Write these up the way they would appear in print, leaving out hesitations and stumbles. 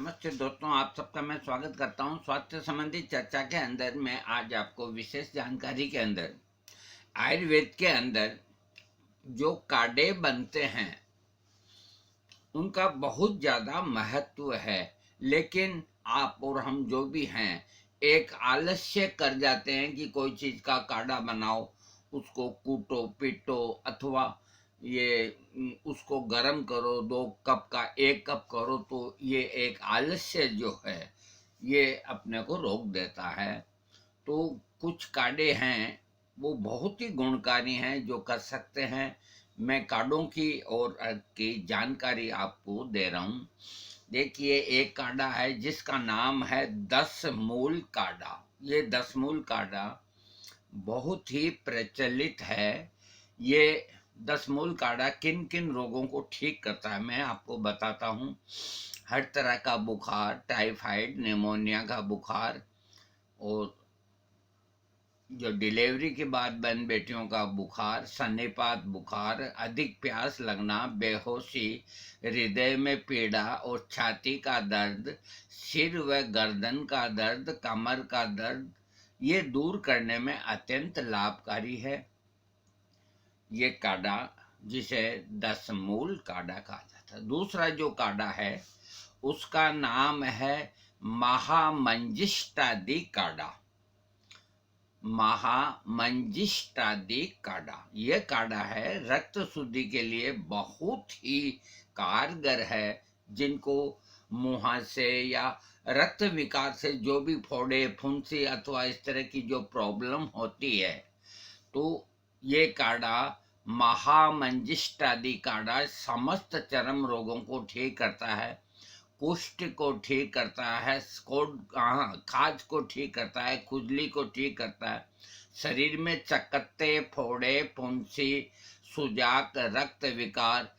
नमस्ते दोस्तों, आप सबका मैं स्वागत करता हूं। स्वास्थ्य संबंधी चर्चा के अंदर मैं आज आपको विशेष जानकारी के अंदर आयुर्वेद के अंदर जो काढ़े बनते हैं उनका बहुत ज़्यादा महत्व है। लेकिन आप और हम जो भी हैं एक आलस्य कर जाते हैं कि कोई चीज़ का काढ़ा बनाओ, उसको कूटो पीटो अथवा उसको गर्म करो, 2 कप का 1 कप करो, तो ये एक आलस्य जो है ये अपने को रोक देता है। तो कुछ काढ़े हैं वो बहुत ही गुणकारी हैं जो कर सकते हैं। मैं काढ़ों की और की जानकारी आपको दे रहा हूँ। देखिए, एक काढ़ा है जिसका नाम है 10 मूल काढ़ा। ये 10 मूल काढ़ा बहुत ही प्रचलित है। ये 10 मूल काढ़ा किन किन रोगों को ठीक करता है मैं आपको बताता हूँ। हर तरह का बुखार, टाइफाइड, निमोनिया का बुखार, और जो डिलीवरी के बाद बहन बेटियों का बुखार, सन्निपात बुखार, अधिक प्यास लगना, बेहोशी, हृदय में पीड़ा और छाती का दर्द, सिर व गर्दन का दर्द, कमर का दर्द, ये दूर करने में अत्यंत लाभकारी है ये काढ़ा, जिसे 10 मूल काढ़ा कहा जाता है। दूसरा जो काढ़ा है उसका नाम है महामंजिष्टादि काढ़ा। महामंजिष्टादि काढ़ा ये काढ़ा है रक्त शुद्धि के लिए बहुत ही कारगर है। जिनको मुहासे या रक्त विकार से जो भी फोड़े, फुंसी अथवा इस तरह की जो प्रॉब्लम होती है, तो ये काढ़ा महामंजिष्टादि काढ़ा समस्त चर्म रोगों को ठीक करता है, कुष्ठ को ठीक करता है, खाज को ठीक करता है, खुजली को ठीक करता है, शरीर में चकत्ते, फोड़े, फुंसी, सुजाक, रक्त विकार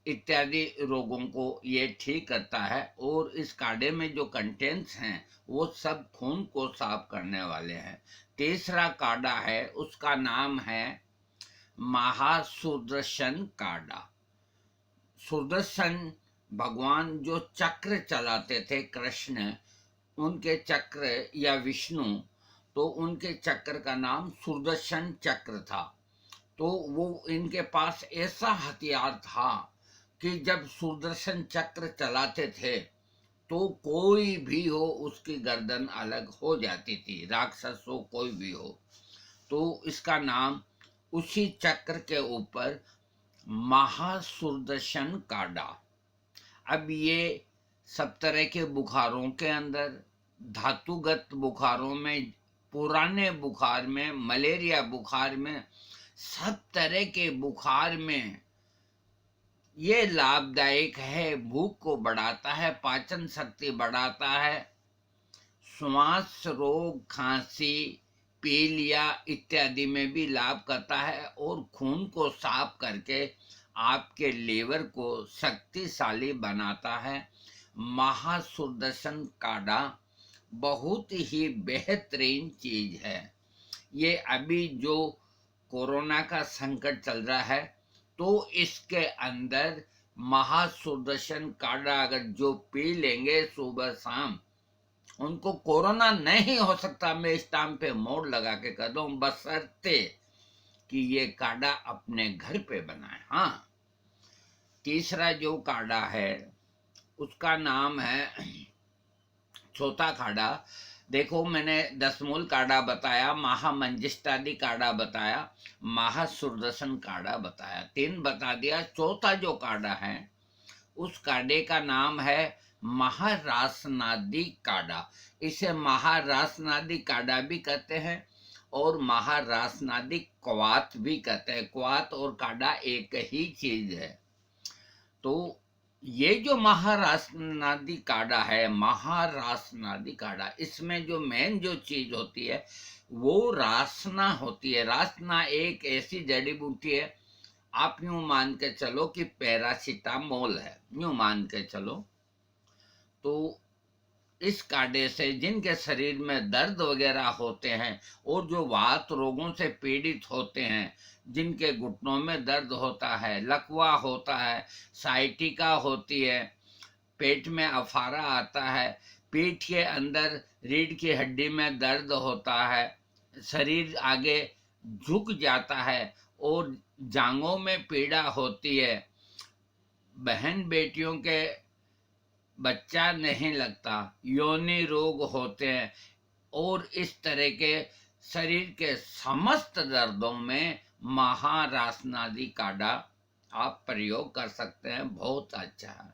इत्यादि रोगों को ये ठीक करता है। और इस काढ़े में जो कंटेंट्स हैं वो सब खून को साफ करने वाले हैं। तीसरा काढ़ा है उसका नाम है महासुदर्शन काढ़ा। सुदर्शन भगवान जो चक्र चलाते थे, कृष्ण, उनके चक्र या विष्णु, तो उनके चक्र का नाम सुदर्शन चक्र था। तो वो इनके पास ऐसा हथियार था कि जब सुदर्शन चक्र चलाते थे तो कोई भी हो उसकी गर्दन अलग हो जाती थी, राक्षस हो कोई भी हो। तो इसका नाम उसी चक्र के ऊपर महासुदर्शन काढ़ा। अब ये सब तरह के बुखारों के अंदर, धातुगत बुखारों में, पुराने बुखार में, मलेरिया बुखार में, सब तरह के बुखार में ये लाभदायक है। भूख को बढ़ाता है, पाचन शक्ति बढ़ाता है, श्वास रोग, खांसी, पीलिया इत्यादि में भी लाभ करता है, और खून को साफ करके आपके लीवर को शक्तिशाली बनाता है। महासुदर्शन काढ़ा बहुत ही बेहतरीन चीज है। ये अभी जो कोरोना का संकट चल रहा है, तो इसके अंदर महासुदर्शन काढ़ा अगर जो पी लेंगे सुबह शाम, उनको कोरोना नहीं हो सकता। मैं इस टाइम पे मोड़ लगा के कह दूं, बशर्ते कि ये काढ़ा अपने घर पे बनाए। हाँ, तीसरा जो काढ़ा है उसका नाम है चौथा काढ़ा। देखो, मैंने 10 मूल काढ़ा बताया, महामंजिष्टादि काढ़ा बताया, महासुदर्शन काढ़ा बताया, 3 बता दिया। चौथा जो काढ़ा है उस काढ़े का नाम है महारासनादि काढ़ा। इसे महारासनादि काढ़ा भी कहते हैं और महारासनादि क्वाथ भी कहते हैं। क्वाथ और काढ़ा एक ही चीज है। तो ये जो महारासनादि काढ़ा है, महारासनादि काढ़ा, इसमें जो मेन जो चीज होती है वो रासना होती है। रासना एक ऐसी जड़ी बूटी है, आप यूं मान के चलो कि पैरासीटामोल है, यूं मान के चलो। तो इस काढ़े से जिनके शरीर में दर्द वगैरह होते हैं और जो वात रोगों से पीड़ित होते हैं, जिनके घुटनों में दर्द होता है, लकवा होता है, साइटिका होती है, पेट में अफारा आता है, पीठ के अंदर रीढ़ की हड्डी में दर्द होता है, शरीर आगे झुक जाता है और जांघों में पीड़ा होती है, बहन बेटियों के बच्चा नहीं लगता, योनि रोग होते हैं, और इस तरह के शरीर के समस्त दर्दों में महारासनादि काढ़ा आप प्रयोग कर सकते हैं, बहुत अच्छा है।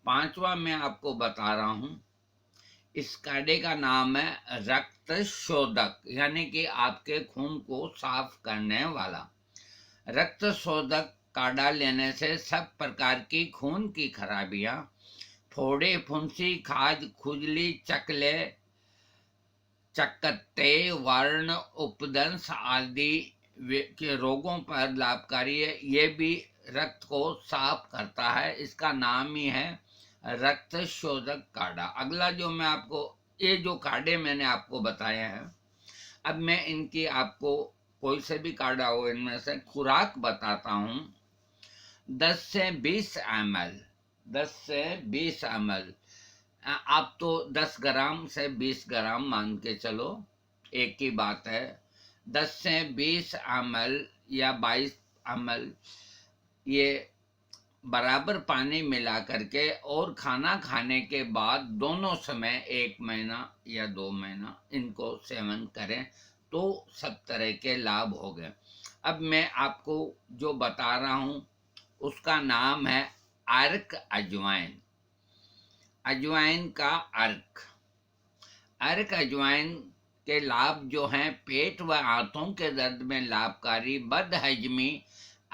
पांचवा मैं आपको बता रहा हूं, इस काढ़े का नाम है रक्त शोधक, यानी कि आपके खून को साफ करने वाला। रक्त शोधक काढ़ा लेने से सब प्रकार की खून की खराबियां, फोड़े फुंसी, खाज, खुजली, चकले, चकत्ते, वर्ण उपदंश आदि के रोगों पर लाभकारी है। ये भी रक्त को साफ करता है, इसका नाम ही है रक्त शोधक काढ़ा। अगला जो मैं आपको, ये जो काढ़े मैंने आपको बताए हैं, अब मैं इनकी आपको कोई से भी काढ़ा हो इनमें से खुराक बताता हूँ। 10 से 20 ml, 10 से 20 ml, आप तो 10 ग्राम से 20 ग्राम मान के चलो, एक ही बात है। 10 से 20 ml या 22 ml ये बराबर पानी मिला करके और खाना खाने के बाद दोनों समय 1 महीना या 2 महीना इनको सेवन करें तो सब तरह के लाभ हो गए। अब मैं आपको जो बता रहा हूँ उसका नाम है अर्क अजवाइन। अजवाइन का अर्क। अर्क अजवाइन के लाभ जो हैं, पेट व आंतों के दर्द में लाभकारी, बदहजमी,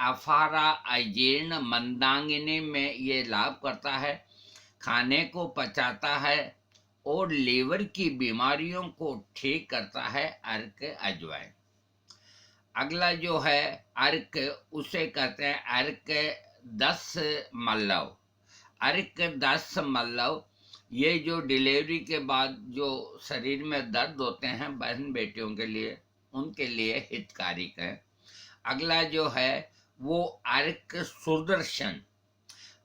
अफारा, अजीर्ण, मंदाग्नि में ये लाभ करता है, खाने को पचाता है और लीवर की बीमारियों को ठीक करता है अर्क अजवाइन। अगला जो है अर्क, उसे कहते हैं अर्क 10 मल्लव। अर्क 10 मल्लव ये जो डिलीवरी के बाद जो शरीर में दर्द होते हैं बहन बेटियों के लिए, उनके लिए हितकारिक है। अगला जो है वो अर्क सुदर्शन।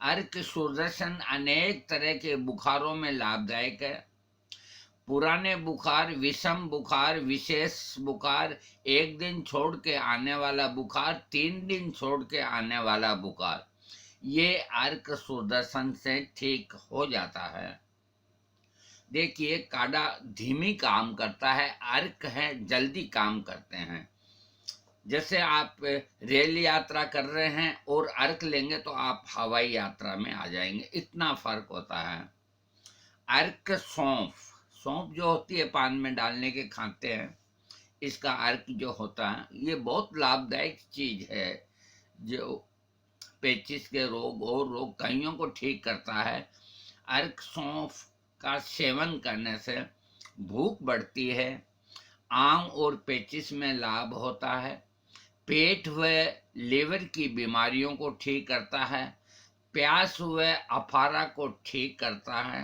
अर्क सुदर्शन अनेक तरह के बुखारों में लाभदायक है। पुराने बुखार, विषम बुखार, विशेष बुखार, 1 दिन छोड़ के आने वाला बुखार, 3 दिन छोड़ के आने वाला बुखार, ये अर्क सुदर्शन से ठीक हो जाता है। देखिए काढ़ा धीमी काम करता है, अर्क है जल्दी काम करते हैं। जैसे आप रेल यात्रा कर रहे हैं और अर्क लेंगे तो आप हवाई यात्रा में आ जाएंगे, इतना फर्क होता है। अर्क सौंफ, सौंफ जो होती है पान में डालने के खाते हैं, इसका अर्क जो होता है ये बहुत लाभदायक चीज है, जो पेचिस के रोग और रोग कईयों को ठीक करता है। अर्क सौंफ का सेवन करने से भूख बढ़ती है, आंग और पेचिस में लाभ होता है, पेट व लीवर की बीमारियों को ठीक करता है, प्यास व अफारा को ठीक करता है,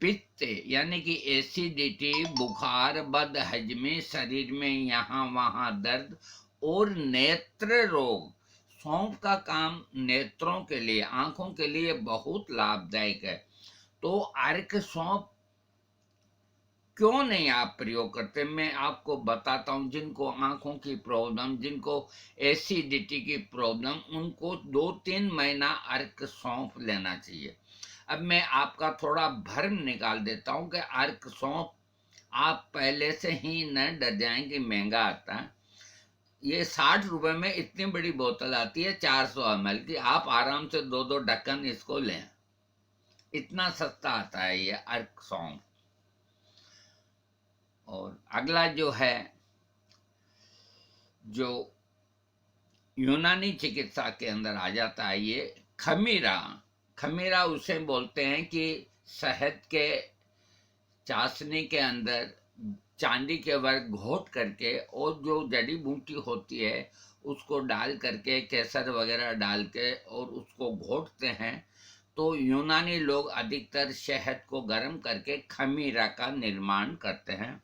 पित्त यानी कि एसिडिटी, बुखार, बदहजमी, शरीर में यहाँ वहाँ दर्द और नेत्र रोग। सौंफ का काम नेत्रों के लिए, आंखों के लिए बहुत लाभदायक है। तो अर्क सौंफ क्यों नहीं आप प्रयोग करते, मैं आपको बताता हूँ। जिनको आंखों की प्रॉब्लम, जिनको एसिडिटी की प्रॉब्लम, उनको 2-3 महीना अर्क सौंफ लेना चाहिए। अब मैं आपका थोड़ा भ्रम निकाल देता हूँ कि अर्क सौंफ आप पहले से ही न डर जाएं कि महंगा आता है। ये 60 रुपए में इतनी बड़ी बोतल आती है 400 ml की, आप आराम से 2-2 ढक्कन इसको लें, इतना सस्ता आता है ये अर्क सौंफ। और अगला जो है, जो यूनानी चिकित्सा के अंदर आ जाता है, ये खमीरा। खमीरा उसे बोलते हैं कि शहद के चाशनी के अंदर चांदी के वर्ग घोट करके और जो जड़ी बूटी होती है उसको डाल करके, केसर वगैरह डाल के और उसको घोटते हैं। तो यूनानी लोग अधिकतर शहद को गर्म करके खमीरा का निर्माण करते हैं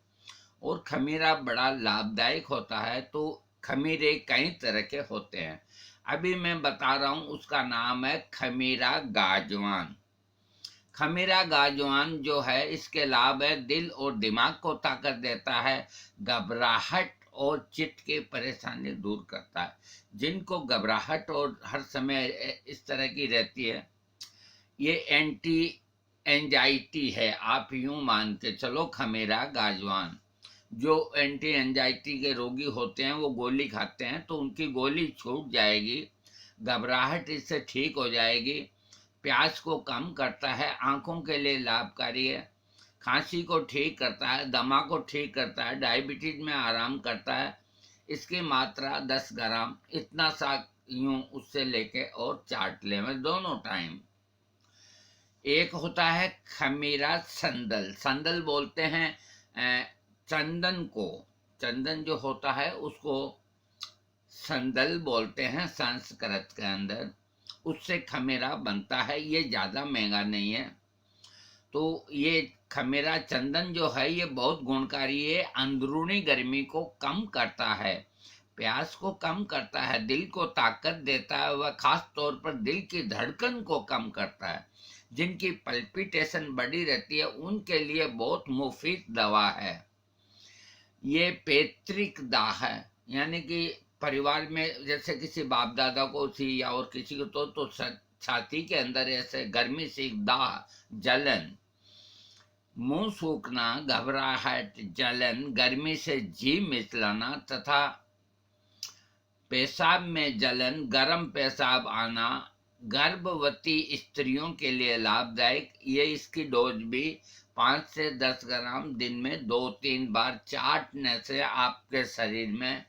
और खमीरा बड़ा लाभदायक होता है। तो खमीरे कई तरह के होते हैं, अभी मैं बता रहा हूँ, उसका नाम है खमीरा गाजवान। खमीरा गाजवान जो है, इसके लाभ है, दिल और दिमाग को ताकत देता है, घबराहट और चित्त की परेशानी दूर करता है। जिनको घबराहट और हर समय इस तरह की रहती है, ये एंटी एंजाइटी है, आप यूं मान के चलो। खमीरा गाजवान, जो एंटी एंजाइटी के रोगी होते हैं वो गोली खाते हैं तो उनकी गोली छूट जाएगी, घबराहट इससे ठीक हो जाएगी, प्यास को कम करता है, आंखों के लिए लाभकारी है, खांसी को ठीक करता है, दमा को ठीक करता है, डायबिटीज में आराम करता है। इसकी मात्रा 10 ग्राम, इतना सा यूं उससे लेके और चाट ले में दोनों टाइम। एक होता है खमीरा संदल, संदल बोलते हैं चंदन को, चंदन जो होता है उसको संदल बोलते हैं संस्कृत के अंदर, उससे खमीरा बनता है, ये ज़्यादा महंगा नहीं है। तो ये खमीरा चंदन जो है ये बहुत गुणकारी है, अंदरूनी गर्मी को कम करता है, प्यास को कम करता है, दिल को ताकत देता है, वह खास तौर पर दिल की धड़कन को कम करता है। जिनकी पल्पिटेशन बढ़ी रहती है उनके लिए बहुत मुफीद दवा है। ये पैतृक दाह है, यानी कि परिवार में जैसे किसी बाप दादा को थी या और किसी को तो छाती के अंदर ऐसे गर्मी से दाह, जलन, मुंह सूखना, घबराहट, जलन, गर्मी से जी मिचलाना तथा पेशाब में जलन, गर्म पेशाब आना, गर्भवती स्त्रियों के लिए लाभदायक। ये इसकी डोज भी 5 से 10 ग्राम दिन में 2-3 बार चाटने से आपके शरीर में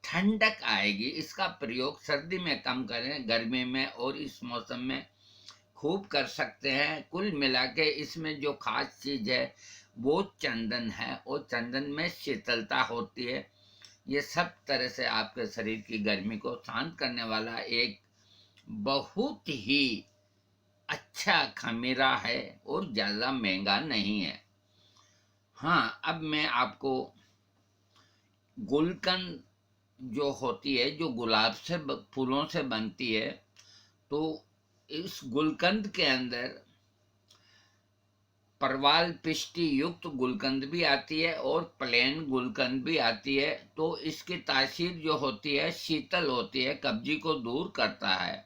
ठंडक आएगी। इसका प्रयोग सर्दी में कम करें, गर्मी में और इस मौसम में खूब कर सकते हैं। कुल मिला के इसमें जो खास चीज़ है वो चंदन है, और चंदन में शीतलता होती है। ये सब तरह से आपके शरीर की गर्मी को शांत करने वाला एक बहुत ही अच्छा खमीरा है और ज़्यादा महंगा नहीं है। हाँ, अब मैं आपको गुलकंद जो होती है, जो गुलाब से फूलों से बनती है, तो इस गुलकंद के अंदर परवाल पिष्टी युक्त गुलकंद भी आती है और प्लेन गुलकंद भी आती है। तो इसकी तासीर जो होती है शीतल होती है, कब्जी को दूर करता है,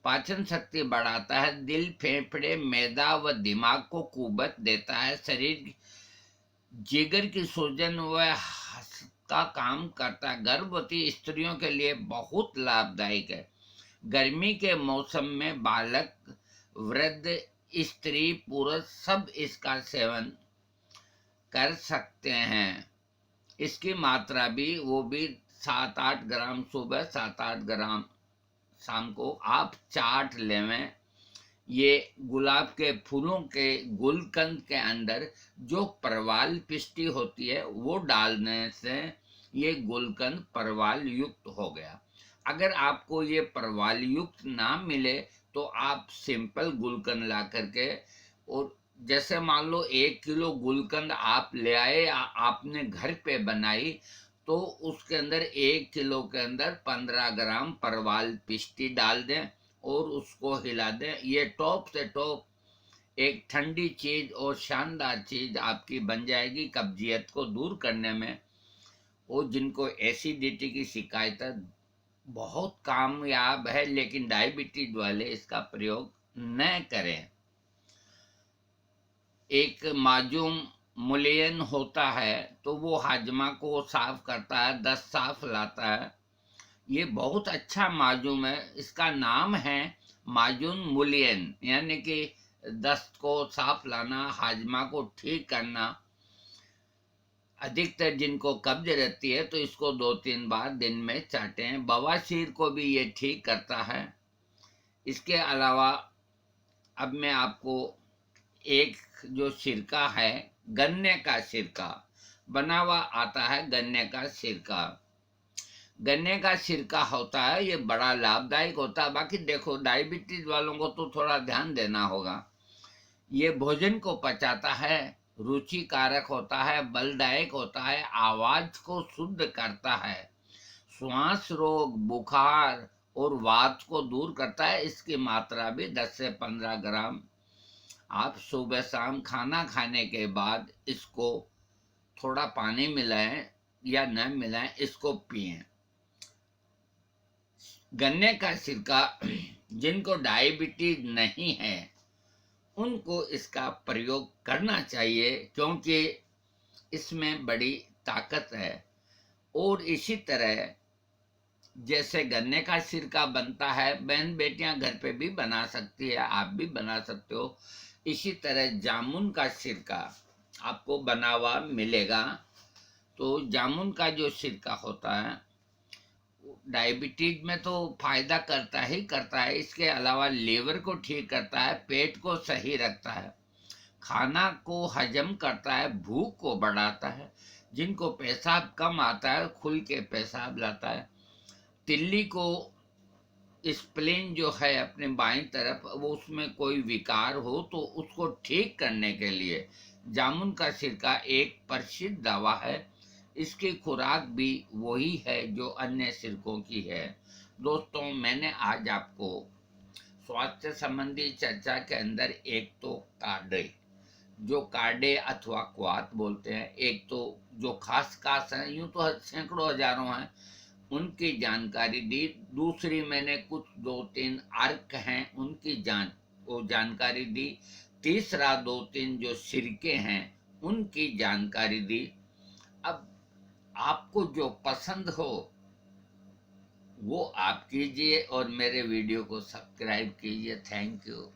पाचन शक्ति बढ़ाता है, दिल, फेफड़े, मैदा व दिमाग को कुवत देता है, शरीर जिगर की सूजन व का काम करता है, गर्भवती स्त्रियों के लिए बहुत लाभदायक है। गर्मी के मौसम में बालक, वृद्ध, स्त्री, पुरुष सब इसका सेवन कर सकते हैं। इसकी मात्रा भी वो भी 7-8 ग्राम सुबह, 7-8 ग्राम शाम को आप चाट लेवें। ये गुलाब के फूलों के गुलकंद के अंदर जो परवाल पिष्टी होती है वो डालने से ये गुलकंद परवाल युक्त हो गया। अगर आपको ये परवाल युक्त ना मिले तो आप सिंपल गुलकंद ला करके, और जैसे मान लो 1 किलो गुलकंद आप ले आए, आपने घर पे बनाई, तो उसके अंदर 1 किलो के अंदर 15 ग्राम परवाल पिष्टी डाल दें और उसको हिला दें। ये टॉप से टॉप एक ठंडी चीज़ और शानदार चीज़ आपकी बन जाएगी कब्जियत को दूर करने में। और जिनको एसिडिटी की शिकायत है बहुत कामयाब है, लेकिन डायबिटीज वाले इसका प्रयोग न करें। एक माजूम मुलेयन होता है तो वो हाजमा को साफ करता है, दस्त साफ लाता है। ये बहुत अच्छा माजूम है, इसका नाम है माजून मुलियन, यानी कि दस्त को साफ लाना, हाजमा को ठीक करना। अधिकतर जिनको कब्ज रहती है तो इसको 2-3 बार दिन में चाटें। बवासीर को भी ये ठीक करता है। इसके अलावा अब मैं आपको एक जो सिरका है, गन्ने का सिरका बना हुआ आता है, गन्ने का सिरका, गन्ने का सिरका होता है, ये बड़ा लाभदायक होता है। बाकी देखो डायबिटीज वालों को तो थोड़ा ध्यान देना होगा। ये भोजन को पचाता है, रुचिकारक होता है, बलदायक होता है, आवाज को शुद्ध करता है, श्वास रोग, बुखार और वात को दूर करता है। इसकी मात्रा भी 10 से 15 ग्राम आप सुबह शाम खाना खाने के बाद इसको थोड़ा पानी मिलाएं या न मिलाएं, इसको पिएं। गन्ने का सिरका जिनको डायबिटीज नहीं है उनको इसका प्रयोग करना चाहिए, क्योंकि इसमें बड़ी ताकत है। और इसी तरह जैसे गन्ने का सिरका बनता है, बहन बेटियां घर पे भी बना सकती है, आप भी बना सकते हो। इसी तरह जामुन का सिरका आपको बना हुआ मिलेगा। तो जामुन का जो सिरका होता है डायबिटीज में तो फायदा करता ही करता है, इसके अलावा लीवर को ठीक करता है, पेट को सही रखता है, खाना को हजम करता है, भूख को बढ़ाता है, जिनको पेशाब कम आता है खुल के पेशाब लाता है, तिल्ली को स्प्लीन जो है अपने बाईं तरफ वो उसमें कोई विकार हो तो उसको ठीक करने के लिए जामुन का सिरका एक प्रसिद्ध दवा है। इसकी खुराक भी वही है जो अन्य सिरकों की है। दोस्तों, मैंने आज आपको स्वास्थ्य संबंधी चर्चा के अंदर एक तो कार्डे, जो कार्डे अथवा क्वाथ बोलते हैं, एक तो जो खास खास हैं, यूं तो सैकड़ों हजारों हैं, उनकी जानकारी दी। दूसरी मैंने कुछ दो तीन अर्क हैं उनकी वो जानकारी दी। तीसरा दो तीन जो सिरके हैं उनकी जानकारी दी। अब आपको जो पसंद हो वो आप कीजिए और मेरे वीडियो को सब्सक्राइब कीजिए। Thank you.